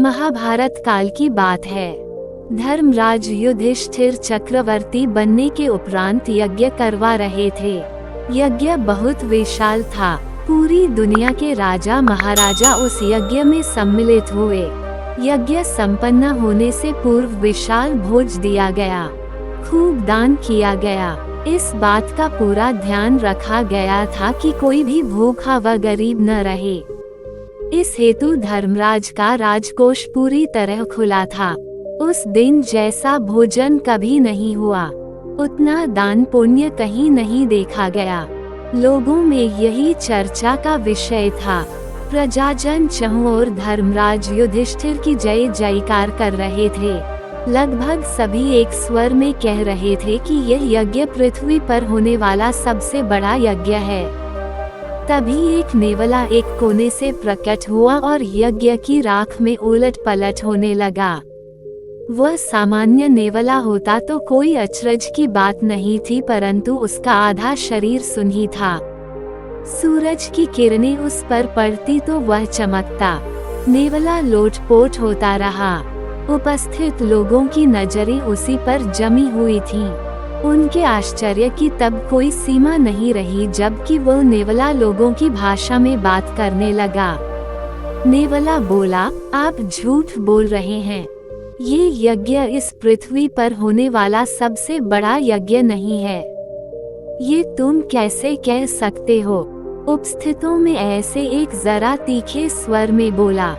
महाभारत काल की बात है। धर्मराज युधिष्ठिर चक्रवर्ती बनने के उपरांत यज्ञ करवा रहे थे। यज्ञ बहुत विशाल था। पूरी दुनिया के राजा महाराजा उस यज्ञ में सम्मिलित हुए। यज्ञ संपन्न होने से पूर्व विशाल भोज दिया गया, खूब दान किया गया। इस बात का पूरा ध्यान रखा गया था कि कोई भी भूखा व गरीब न रहे। इस हेतु धर्मराज का राजकोष पूरी तरह खुला था। उस दिन जैसा भोजन कभी नहीं हुआ, उतना दान पुण्य कहीं नहीं देखा गया। लोगों में यही चर्चा का विषय था। प्रजाजन चहुं ओर धर्मराज युधिष्ठिर की जय जयकार कर रहे थे। लगभग सभी एक स्वर में कह रहे थे कि यह यज्ञ पृथ्वी पर होने वाला सबसे बड़ा यज्ञ है। तभी एक नेवला एक कोने से प्रकट हुआ और यज्ञ की राख में उलट पलट होने लगा। वह सामान्य नेवला होता तो कोई अचरज की बात नहीं थी, परंतु उसका आधा शरीर सुन्नी था। सूरज की किरणें उस पर पड़ती तो वह चमकता। नेवला लोटपोट होता रहा। उपस्थित लोगों की नजरें उसी पर जमी हुई थीं। उनके आश्चर्य की तब कोई सीमा नहीं रही जबकि वह नेवला लोगों की भाषा में बात करने लगा। नेवला बोला, आप झूठ बोल रहे हैं। ये यज्ञ इस पृथ्वी पर होने वाला सबसे बड़ा यज्ञ नहीं है। ये तुम कैसे कह सकते हो? उपस्थितों में ऐसे एक जरा तीखे स्वर में बोला।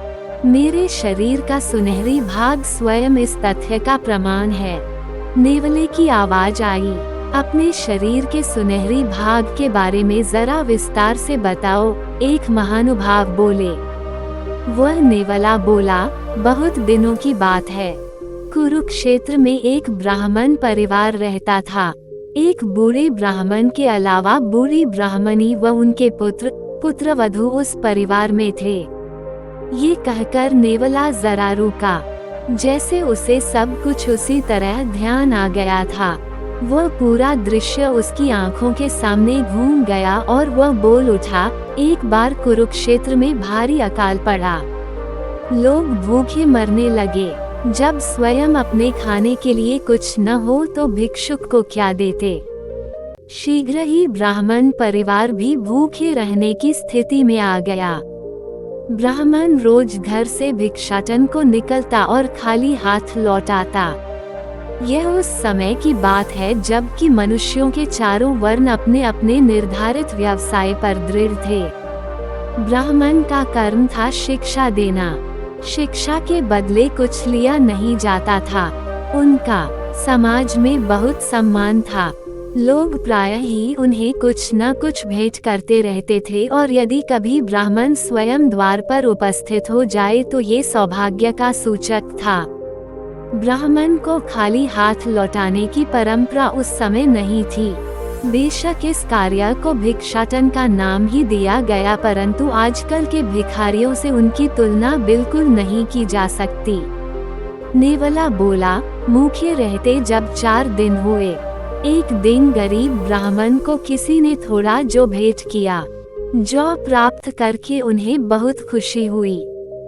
मेरे शरीर का सुनहरी भाग स्वयं इस तथ्य का प्रमाण है। नेवले की आवाज आई, अपने शरीर के सुनहरी भाग के बारे में जरा विस्तार से बताओ, एक महानुभाव बोले। वह नेवला बोला, बहुत दिनों की बात है। कुरुक्षेत्र में एक ब्राह्मण परिवार रहता था। एक बूढ़े ब्राह्मण के अलावा बूढ़ी ब्राह्मणी व उनके पुत्रवधू उस परिवार में थे। ये कहकर नेवला जरा रुका, जैसे उसे सब कुछ उसी तरह ध्यान आ गया था। वह पूरा दृश्य उसकी आंखों के सामने घूम गया और वह बोल उठा, एक बार कुरुक्षेत्र में भारी अकाल पड़ा। लोग भूखे मरने लगे। जब स्वयं अपने खाने के लिए कुछ न हो तो भिक्षुक को क्या देते। शीघ्र ही ब्राह्मण परिवार भी भूखे रहने की स्थिति में आ गया। ब्राह्मण रोज घर से भिक्षाटन को निकलता और खाली हाथ लौटाता। यह उस समय की बात है जबकि मनुष्यों के चारों वर्ण अपने अपने निर्धारित व्यवसाय पर दृढ़ थे। ब्राह्मण का कर्म था शिक्षा देना। शिक्षा के बदले कुछ लिया नहीं जाता था। उनका समाज में बहुत सम्मान था। लोग प्रायः ही उन्हें कुछ न कुछ भेंट करते रहते थे और यदि कभी ब्राह्मण स्वयं द्वार पर उपस्थित हो जाए तो ये सौभाग्य का सूचक था। ब्राह्मण को खाली हाथ लौटाने की परंपरा उस समय नहीं थी। बेशक इस कार्य को भिक्षाटन का नाम ही दिया गया, परंतु आजकल के भिखारियों से उनकी तुलना बिल्कुल नहीं की जा सकती। नेवला बोला, भूखे रहते जब 4 दिन हुए। एक दिन गरीब ब्राह्मण को किसी ने थोड़ा जो भेंट किया। जो प्राप्त करके उन्हें बहुत खुशी हुई।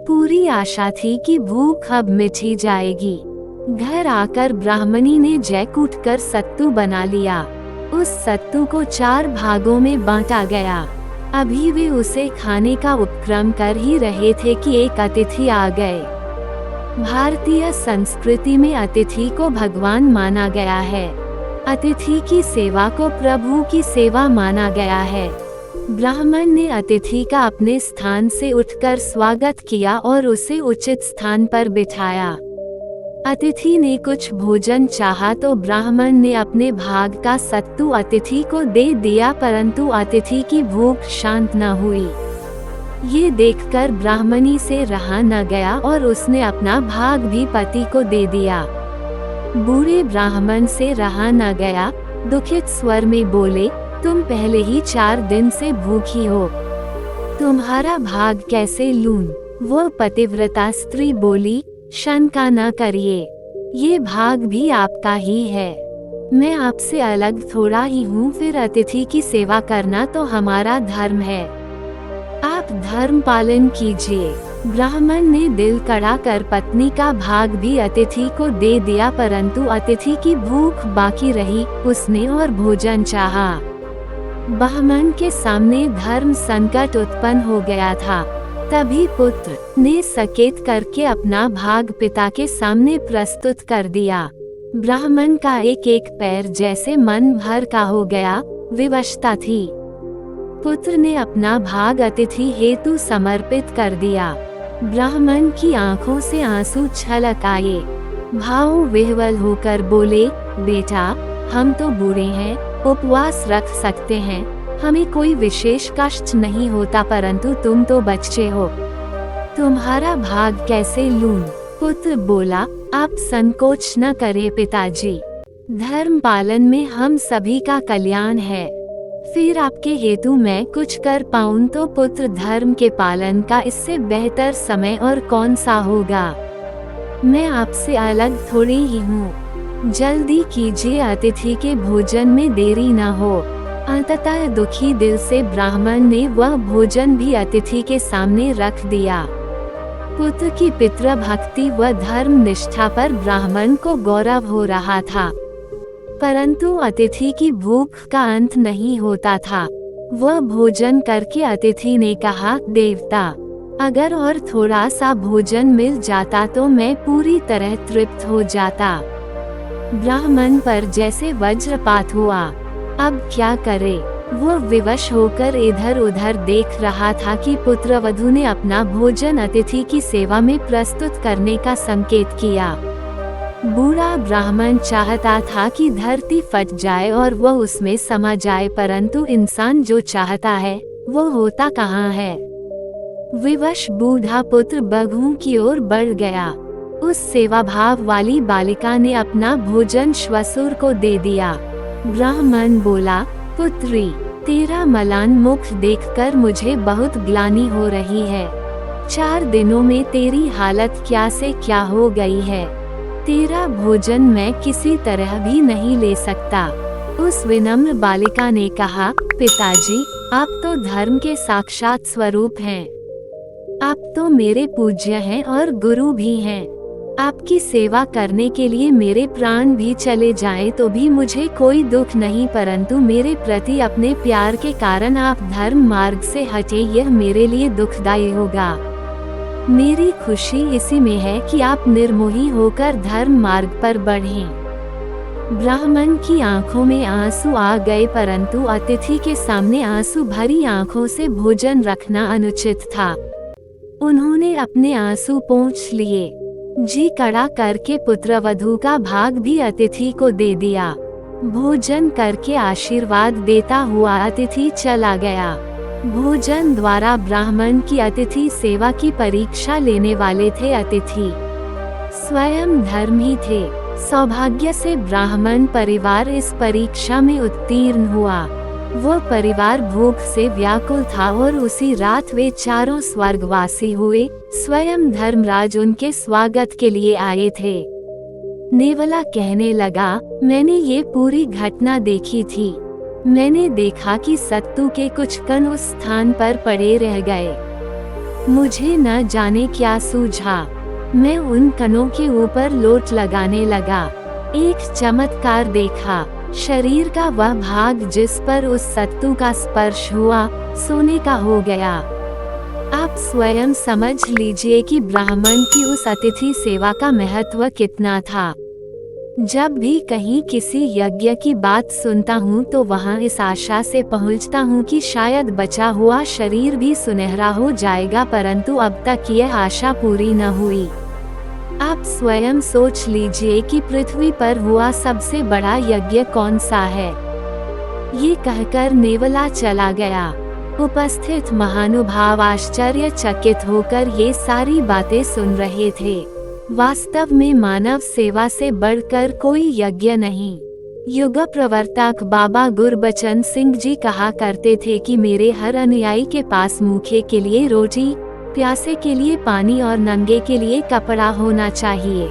पूरी आशा थी कि भूख अब मिटी जाएगी। घर आकर ब्राह्मणी ने जै कूटकर सत्तू बना लिया। उस सत्तू को 4 भागों में बांटा गया। अभी वे उसे खाने का उपक्रम कर ही रहे थे कि एक अतिथि आ गए। भारतीय संस्कृति में अतिथि को भगवान माना गया है। अतिथि की सेवा को प्रभु की सेवा माना गया है। ब्राह्मण ने अतिथि का अपने स्थान से उठकर स्वागत किया और उसे उचित स्थान पर बिठाया। अतिथि ने कुछ भोजन चाहा तो ब्राह्मण ने अपने भाग का सत्तू अतिथि को दे दिया, परंतु अतिथि की भूख शांत न हुई। ये देखकर ब्राह्मणी से रहा न गया और उसने अपना भाग भी पति को दे दिया। बूढ़े ब्राह्मण से रहा न गया, दुखित स्वर में बोले, तुम पहले ही 4 दिन से भूखी हो, तुम्हारा भाग कैसे लूं? वो पतिव्रता स्त्री बोली, शंका न करिए, ये भाग भी आपका ही है। मैं आपसे अलग थोड़ा ही हूँ। फिर अतिथि की सेवा करना तो हमारा धर्म है। आप धर्म पालन कीजिए। ब्राह्मण ने दिल कड़ा कर पत्नी का भाग भी अतिथि को दे दिया, परंतु अतिथि की भूख बाकी रही। उसने और भोजन चाहा। ब्राह्मण के सामने धर्म संकट उत्पन्न हो गया था। तभी पुत्र ने सकेत करके अपना भाग पिता के सामने प्रस्तुत कर दिया। ब्राह्मण का एक एक पैर जैसे मन भर का हो गया, विवशता थी। पुत्र ने अपना भाग अतिथि हेतु समर्पित कर दिया। ब्राह्मण की आंखों से आंसू छलक आए। भाव विह्वल होकर बोले, बेटा, हम तो बूढ़े हैं, उपवास रख सकते हैं, हमें कोई विशेष कष्ट नहीं होता, परंतु तुम तो बच्चे हो, तुम्हारा भाग कैसे लूं? पुत्र बोला, आप संकोच न करें पिताजी, धर्म पालन में हम सभी का कल्याण है। फिर आपके हेतु मैं कुछ कर पाऊं तो पुत्र, धर्म के पालन का इससे बेहतर समय और कौन सा होगा। मैं आपसे अलग थोड़ी ही हूँ। जल्दी कीजिए, अतिथि के भोजन में देरी न हो। अंततः दुखी दिल से ब्राह्मण ने वह भोजन भी अतिथि के सामने रख दिया। पुत्र की पितृभक्ति व धर्म निष्ठा पर ब्राह्मण को गौरव हो रहा था, परंतु अतिथि की भूख का अंत नहीं होता था। वह भोजन करके अतिथि ने कहा, देवता, अगर और थोड़ा सा भोजन मिल जाता तो मैं पूरी तरह तृप्त हो जाता। ब्राह्मण पर जैसे वज्रपात हुआ। अब क्या करे? वो विवश होकर इधर उधर देख रहा था कि पुत्रवधू ने अपना भोजन अतिथि की सेवा में प्रस्तुत करने का संकेत किया। बूढ़ा ब्राह्मण चाहता था कि धरती फट जाए और वह उसमें समा जाए, परंतु इंसान जो चाहता है वो होता कहाँ है। विवश बूढ़ा पुत्र बघू की ओर बढ़ गया। उस सेवा भाव वाली बालिका ने अपना भोजन श्वशुर को दे दिया। ब्राह्मण बोला, पुत्री, तेरा मलान मुख देखकर मुझे बहुत ग्लानि हो रही है। 4 दिनों में तेरी हालत क्या से क्या हो गई है। तेरा भोजन मैं किसी तरह भी नहीं ले सकता। उस विनम्र बालिका ने कहा, पिताजी, आप तो धर्म के साक्षात स्वरूप हैं। आप तो मेरे पूज्य हैं और गुरु भी हैं। आपकी सेवा करने के लिए मेरे प्राण भी चले जाएं तो भी मुझे कोई दुख नहीं, परंतु मेरे प्रति अपने प्यार के कारण आप धर्म मार्ग से हटे, यह मेरे लिए दुखदायी होगा। मेरी खुशी इसी में है कि आप निर्मोही होकर धर्म मार्ग पर बढ़ें। ब्राह्मण की आंखों में आंसू आ गए, परंतु अतिथि के सामने आंसू भरी आंखों से भोजन रखना अनुचित था। उन्होंने अपने आंसू पोंछ लिए। जी कड़ा करके पुत्रवधू का भाग भी अतिथि को दे दिया। भोजन करके आशीर्वाद देता हुआ अतिथि चला गया। भोजन द्वारा ब्राह्मण की अतिथि सेवा की परीक्षा लेने वाले थे अतिथि स्वयं धर्मी थे। सौभाग्य से ब्राह्मण परिवार इस परीक्षा में उत्तीर्ण हुआ। वो परिवार भूख से व्याकुल था और उसी रात वे चारों स्वर्गवासी हुए। स्वयं धर्मराज उनके स्वागत के लिए आए थे। नेवला कहने लगा, मैंने ये पूरी घटना देखी थी। मैंने देखा कि सत्तू के कुछ कण उस स्थान पर पड़े रह गए। मुझे न जाने क्या सूझा। मैं उन कणों के ऊपर लोट लगाने लगा। एक चमत्कार देखा। शरीर का वह भाग जिस पर उस सत्तू का स्पर्श हुआ, सोने का हो गया। आप स्वयं समझ लीजिए कि ब्राह्मण की उस अतिथि सेवा का महत्व कितना था। जब भी कहीं किसी यज्ञ की बात सुनता हूँ तो वहाँ इस आशा से पहुँचता हूँ कि शायद बचा हुआ शरीर भी सुनहरा हो जाएगा, परंतु अब तक यह आशा पूरी न हुई। आप स्वयं सोच लीजिए कि पृथ्वी पर हुआ सबसे बड़ा यज्ञ कौन सा है। ये कहकर नेवला चला गया। उपस्थित महानुभाव आश्चर्यचकित होकर ये सारी बातें सुन रहे थे। वास्तव में मानव सेवा से बढ़कर कोई यज्ञ नहीं। युग प्रवर्तक बाबा गुरबचन सिंह जी कहा करते थे कि मेरे हर अनुयायी के पास भूखे के लिए रोटी, प्यासे के लिए पानी और नंगे के लिए कपड़ा होना चाहिए।